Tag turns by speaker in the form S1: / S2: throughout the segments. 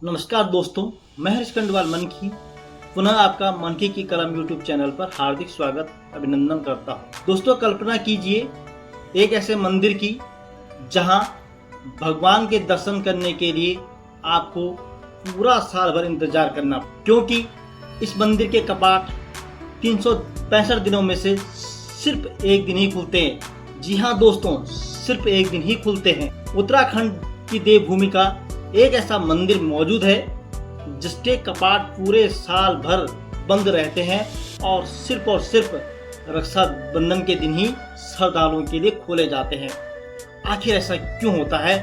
S1: नमस्कार दोस्तों, मैं हरीश खंडवाल मन की पुनः आपका मन की कलम यूट्यूब चैनल पर हार्दिक स्वागत अभिनंदन करता हूँ। दोस्तों, कल्पना कीजिए एक ऐसे मंदिर की जहाँ भगवान के दर्शन करने के लिए आपको पूरा साल भर इंतजार करना, क्योंकि इस मंदिर के कपाट 365 दिनों में से सिर्फ एक दिन ही खुलते हैं। जी हाँ दोस्तों, सिर्फ एक दिन ही खुलते हैं। उत्तराखंड की देवभूमि का एक ऐसा मंदिर मौजूद है जिसके कपाट पूरे साल भर बंद रहते हैं और सिर्फ रक्षाबंधन के दिन ही श्रद्धालुओं के लिए खोले जाते हैं। आखिर ऐसा क्यों होता है,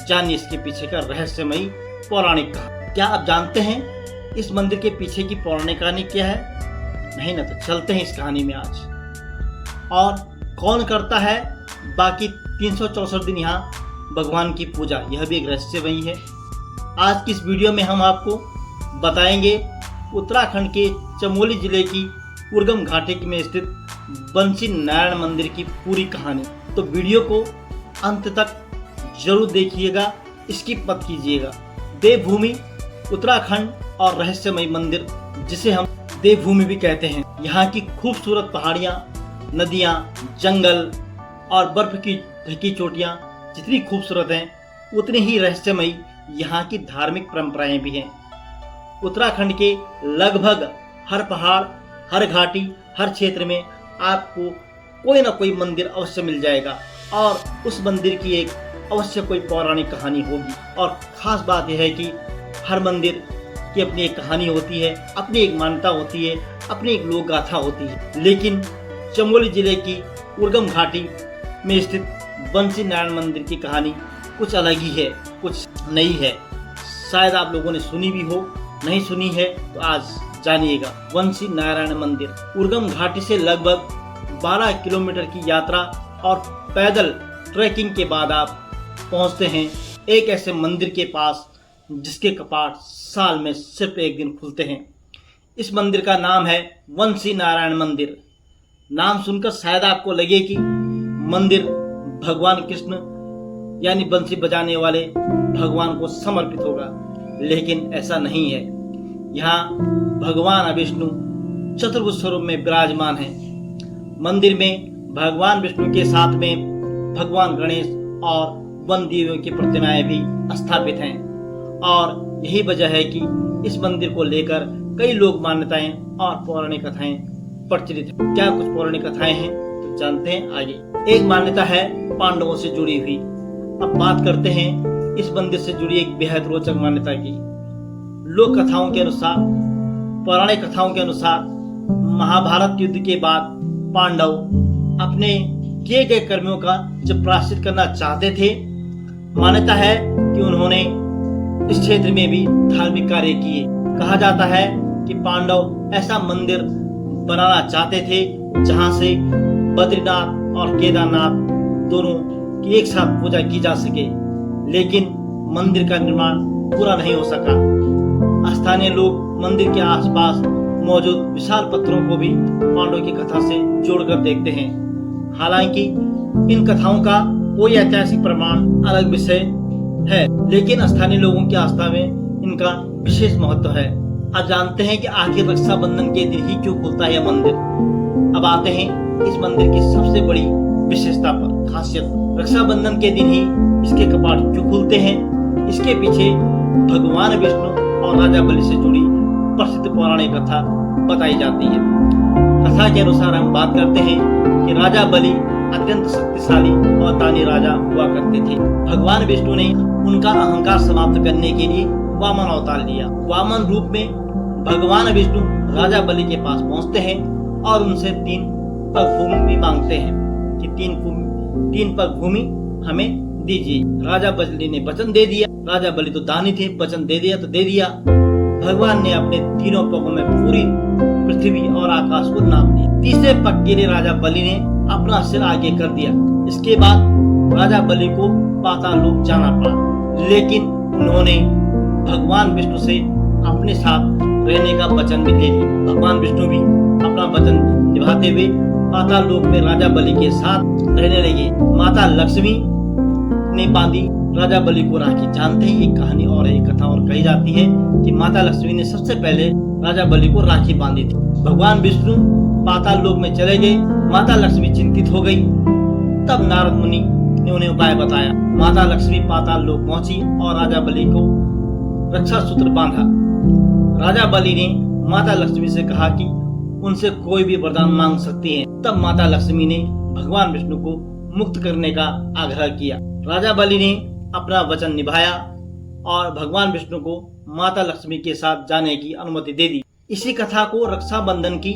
S1: जानिए इसके पीछे का रहस्यमयी पौराणिक कहानी। क्या आप जानते हैं इस मंदिर के पीछे की पौराणिक कहानी क्या है? नहीं ना, तो चलते हैं इस कहानी में आज। और कौन करता है बाकी 364 दिन यहाँ भगवान की पूजा, यह भी एक रहस्यमयी है। आज की इस वीडियो में हम आपको बताएंगे उत्तराखंड के चमोली जिले की उर्गम घाटी में स्थित बंसी नारायण मंदिर की पूरी कहानी। तो वीडियो को अंत तक जरूर देखिएगा, स्किप मत कीजिएगा। देवभूमि उत्तराखंड और रहस्यमयी मंदिर, जिसे हम देवभूमि भी कहते हैं। यहाँ की खूबसूरत पहाड़ियाँ, नदियाँ, जंगल और बर्फ की ढकी चोटियाँ जितनी खूबसूरत हैं, उतनी ही रहस्यमयी यहाँ की धार्मिक परंपराएं भी हैं। उत्तराखंड के लगभग हर पहाड़, हर घाटी, हर क्षेत्र में आपको कोई ना कोई मंदिर अवश्य मिल जाएगा और उस मंदिर की एक अवश्य कोई पौराणिक कहानी होगी। और ख़ास बात यह है कि हर मंदिर की अपनी एक कहानी होती है, अपनी एक मान्यता होती है, अपनी एक लोक गाथा होती है। लेकिन चमोली जिले की उर्गम घाटी में स्थित बंसी नारायण मंदिर की कहानी कुछ अलग ही है, कुछ नई है। शायद आप लोगों ने सुनी भी हो, नहीं सुनी है तो आज जानिएगा। बंसी नारायण मंदिर उर्गम घाटी से लगभग 12 किलोमीटर की यात्रा और पैदल ट्रैकिंग के बाद आप पहुंचते हैं एक ऐसे मंदिर के पास जिसके कपाट साल में सिर्फ एक दिन खुलते हैं। इस मंदिर का नाम है बंसी नारायण मंदिर। नाम सुनकर शायद आपको लगे कि मंदिर भगवान कृष्ण यानी बंसी बजाने वाले भगवान को समर्पित होगा, लेकिन ऐसा नहीं है। यहाँ भगवान विष्णु चतुर्भुज स्वरूप में विराजमान है। मंदिर में भगवान विष्णु के साथ में भगवान गणेश और वन देवियों की प्रतिमाएं भी स्थापित हैं और यही वजह है कि इस मंदिर को लेकर कई लोक मान्यताएं और पौराणिक कथाएं प्रचलित हैं। क्या कुछ पौराणिक कथाएं हैं तो जानते हैं आगे। एक मान्यता है पांडवों से जुड़ी हुई। अब बात करते हैं इस मंदिर से जुड़ी एक बेहद रोचक मान्यता की। लोक कथाओं के अनुसार, पौराणिक कथाओं के अनुसार, महाभारत युद्ध के बाद पांडव अपने किए गए कर्मों का जब प्रायश्चित करना चाहते थे, मान्यता है कि उन्होंने इस क्षेत्र में भी धार्मिक कार्य किए। कहा जाता है कि पांडव ऐसा मंदिर बनाना चाहते थे जहां से बद्रीनाथ और केदारनाथ दोनों की एक साथ पूजा की जा सके, लेकिन मंदिर का निर्माण पूरा नहीं हो सका। स्थानीय लोग मंदिर के आसपास मौजूद विशाल पत्थरों को भी पांडवों की कथा से जोड़कर देखते हैं। हालांकि इन कथाओं का कोई ऐतिहासिक प्रमाण अलग विषय है, लेकिन स्थानीय लोगों की आस्था में इनका विशेष महत्व है। अब जानते हैं कि आखिर रक्षाबंधन के दिन ही क्यों खुलता है यह मंदिर। अब आते हैं इस मंदिर की सबसे बड़ी विशेषता पर, खासियत। रक्षाबंधन के दिन ही इसके कपाट क्यों खुलते हैं, इसके पीछे भगवान विष्णु और राजा बलि से जुड़ी प्रसिद्ध पौराणिक कथा बताई जाती है। कथा के अनुसार हम बात करते हैं कि राजा बलि अत्यंत शक्तिशाली और दानी राजा हुआ करते थे। भगवान विष्णु ने उनका अहंकार समाप्त करने के लिए वामन अवतार लिया। वामन रूप में भगवान विष्णु राजा बलि के पास पहुंचते हैं और उनसे 3 पग भूमि मांगते हैं कि 3 पग भूमि हमें दीजिए। राजा बलि ने वचन दे दिया। राजा बलि तो दानी थे, वचन दे दिया तो दे दिया। भगवान ने अपने 3 पगों में पूरी पृथ्वी और आकाश को नाप दिया। तीसरे पग के लिए राजा बलि ने अपना सिर आगे कर दिया। इसके बाद राजा बलि को पाताल लोक जाना पड़ा, लेकिन उन्होंने भगवान विष्णु से अपने साथ रहने का वचन भी दे दिया। भगवान विष्णु भी अपना वचन निभाते हुए पाताल लोक में राजा बलि के साथ रहने लगे। माता लक्ष्मी ने बांधी राजा बलि को राखी। जानते हैं एक कहानी और एक कथा और कही जाती है कि माता लक्ष्मी ने सबसे पहले राजा बलि को राखी बांधी थी। भगवान विष्णु पाताल लोक में चले गए। माता लक्ष्मी चिंतित हो गई। तब नारद मुनि ने उन्हें उपाय बताया। माता लक्ष्मी पाताल लोक पहुंची और राजा बलि को रक्षा सूत्र बांधा। राजा बलि ने माता लक्ष्मी से कहा कि उनसे कोई भी वरदान मांग सकती हैं। तब माता लक्ष्मी ने भगवान विष्णु को मुक्त करने का आग्रह किया। राजा बलि ने अपना वचन निभाया और भगवान विष्णु को माता लक्ष्मी के साथ जाने की अनुमति दे दी। इसी कथा को रक्षाबंधन की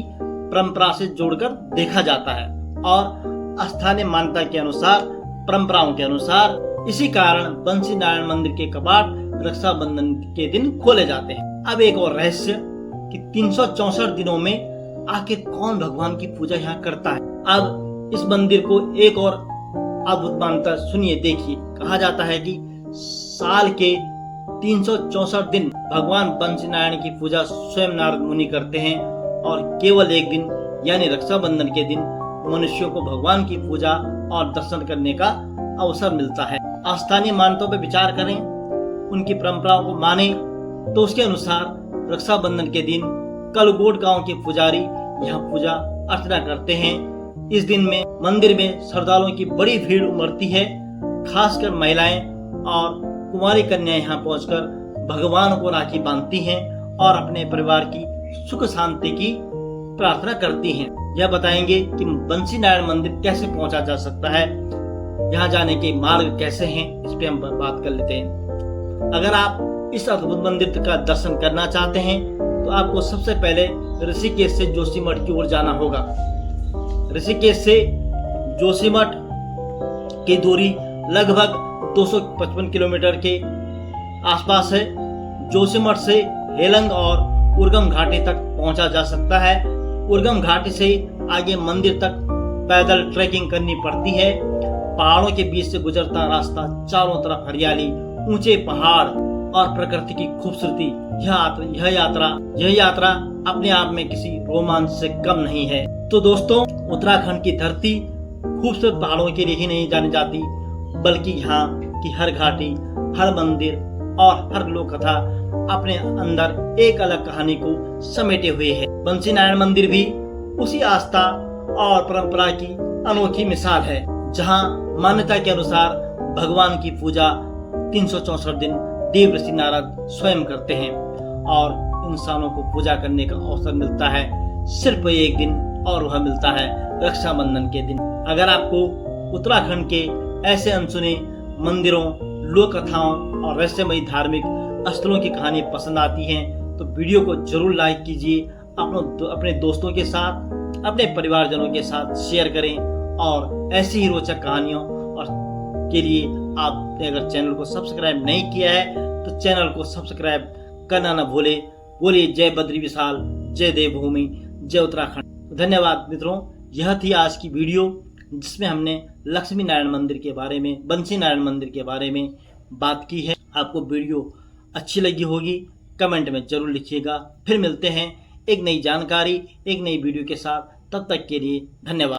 S1: परंपरा से जोड़कर देखा जाता है और स्थानीय मान्यता के अनुसार, परंपराओं के अनुसार इसी कारण बंसी नारायण मंदिर के कपाट रक्षाबंधन के दिन खोले जाते हैं। अब एक और रहस्य कि 364 दिनों में आखिर कौन भगवान की पूजा यहाँ करता है। अब इस मंदिर को एक और अद्भुत मान्यता सुनिए, देखिए। कहा जाता है कि साल के 364 दिन भगवान बंसी नारायण की पूजा स्वयं नारद मुनि करते हैं और केवल एक दिन यानी रक्षाबंधन के दिन मनुष्यों को भगवान की पूजा और दर्शन करने का अवसर मिलता है। स्थानीय मान्यताओं पर विचार करें, उनकी परंपराओं को माने तो उसके अनुसार रक्षाबंधन के दिन कलगोट गांव के पुजारी यहाँ पूजा अर्चना करते हैं। इस दिन में मंदिर में श्रद्धालुओं की बड़ी भीड़ उमड़ती है। खासकर महिलाएं और कुमारी कन्याएं यहाँ पहुंचकर भगवान को राखी बांधती हैं और अपने परिवार की सुख शांति की प्रार्थना करती हैं। यह बताएंगे कि बंसी नारायण मंदिर कैसे पहुंचा जा सकता है, यहाँ जाने के मार्ग कैसे हैं, इस पे हम बात कर लेते हैं। अगर आप इस अद्भुत मंदिर का दर्शन करना चाहते हैं तो आपको सबसे पहले ऋषिकेश से जोशीमठ की ओर जाना होगा। ऋषिकेश से जोशीमठ की दूरी लगभग 255 किलोमीटर के आसपास है। जोशीमठ से हेलंग और उर्गम घाटी तक पहुंचा जा सकता है। उर्गम घाटी से आगे मंदिर तक पैदल ट्रैकिंग करनी पड़ती है। पहाड़ों के बीच से गुजरता रास्ता, चारों तरफ हरियाली, ऊंचे पहाड़ और प्रकृति की खूबसूरती। यह यात्रा अपने आप में किसी रोमांच से कम नहीं है। तो दोस्तों, उत्तराखंड की धरती खूबसूरत पहाड़ों के लिए ही नहीं जानी जाती, बल्कि यहाँ की हर घाटी, हर मंदिर और हर लोक कथा अपने अंदर एक अलग कहानी को समेटे हुए है। बंसी नारायण मंदिर भी उसी आस्था और परंपरा की अनोखी मिसाल है, जहाँ मान्यता के अनुसार भगवान की पूजा 364 दिन देव ऋषि नारद स्वयं करते हैं और इंसानों को पूजा करने का अवसर मिलता है सिर्फ एक दिन, और वह मिलता है रक्षाबंधन के दिन। अगर आपको उत्तराखंड के ऐसे अनसुने मंदिरों, लोक कथाओं और रहस्यमयी धार्मिक स्थलों की कहानी पसंद आती हैं तो वीडियो को जरूर लाइक कीजिए, अपने दोस्तों के साथ, अपने परिवारजनों के साथ शेयर करें और ऐसी ही रोचक कहानियों और के लिए आपने अगर चैनल को सब्सक्राइब नहीं किया है तो चैनल को सब्सक्राइब करना न भूले। बोलिए जय बद्री विशाल, जय देवभूमि, जय उत्तराखंड। धन्यवाद मित्रों, यह थी आज की वीडियो जिसमें हमने लक्ष्मी नारायण मंदिर के बारे में, बंसी नारायण मंदिर के बारे में बात की है। आपको वीडियो अच्छी लगी होगी, कमेंट में जरूर लिखिएगा। फिर मिलते हैं एक नई जानकारी, एक नई वीडियो के साथ। तब तक के लिए धन्यवाद।